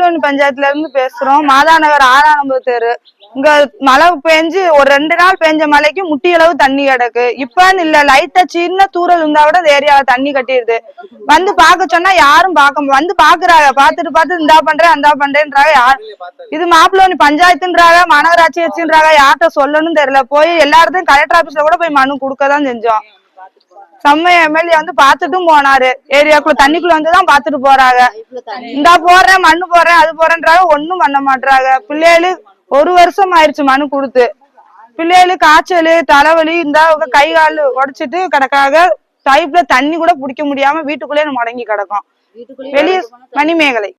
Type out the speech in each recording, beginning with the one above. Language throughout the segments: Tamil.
மாப்பிள்ளோனி பஞ்சாயத்துல இருந்து பேசுறோம். மாதாநகர் 6ஆம் நம்பர் தெரு. இங்க மழை பெஞ்சு ஒரு 2 நாள் பெஞ்ச மழைக்கு முட்டி அளவு தண்ணி கிடக்கு. இப்பன்னு இல்ல, லைட்டா சின்ன தூரல் இருந்தா கூட ஏரியாவில தண்ணி கட்டிடுது. வந்து பாக்க சொன்னா யாரும் வந்து பாக்குறாங்க. பாத்துட்டு இந்தா பண்றேன் அந்த பண்றேன்றாங்க. இது மாப்பிள்ளோனி பஞ்சாயத்துன்றாங்க, மாநகராட்சி வச்சுன்றாங்க. யார்கிட்ட சொல்லணும்னு தெரியல. போய் எல்லாத்தையும் கலெக்டர் ஆபீஸ்ல கூட போய் மனு கொடுக்கதான் செஞ்சோம். செம்மையா எம்எல்ஏ வந்து பாத்துட்டும் போனாரு. ஏரியாக்குள்ள தண்ணிக்குள்ள வந்துதான் பாத்துட்டு போறாங்க. இந்தா போடுறேன் மண்ணு போடுறேன் அது போறேன்றாங்க. ஒண்ணும் பண்ண மாட்டாங்க. பிள்ளைகளு 1 வருஷம் ஆயிடுச்சு மனு கொடுத்து. பிள்ளைகளு காய்ச்சல் தலைவலி இந்த கை கால் உடைச்சிட்டு கிடக்காக. பைப்ல தண்ணி கூட பிடிக்க முடியாம வீட்டுக்குள்ளே முடங்கி கிடக்கும். வெளியே மணிமேகலை.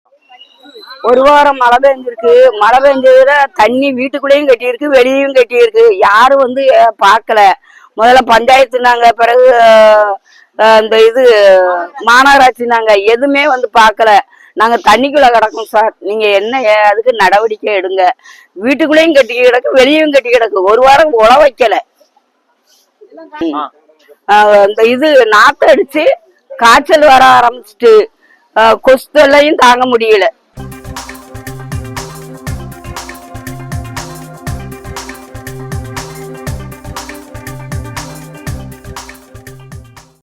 1 வாரம் மழை பெஞ்சிருக்கு. மழை பெஞ்சதுல தண்ணி வீட்டுக்குள்ளேயும் கட்டியிருக்கு, வெளியும் கட்டியிருக்கு. யாரும் வந்து பாக்கல. முதல்ல பஞ்சாயத்துனாங்க, பிறகு இந்த இது மாநகராட்சினாங்க. எதுவுமே வந்து பாக்கல. நாங்க தண்ணிக்குள்ள கிடக்கோம் சார், நீங்க என்ன அதுக்கு நடவடிக்கை எடுங்க. வீட்டுக்குள்ளேயும் கட்டி கிடக்கு, வெளியும் கட்டி கிடக்கு. 1 வாரம் உழ வைக்கல. இந்த இது நாத்து அடிச்சு காய்ச்சல் வர ஆரம்பிச்சுட்டு கொசுலையும் தாங்க முடியல.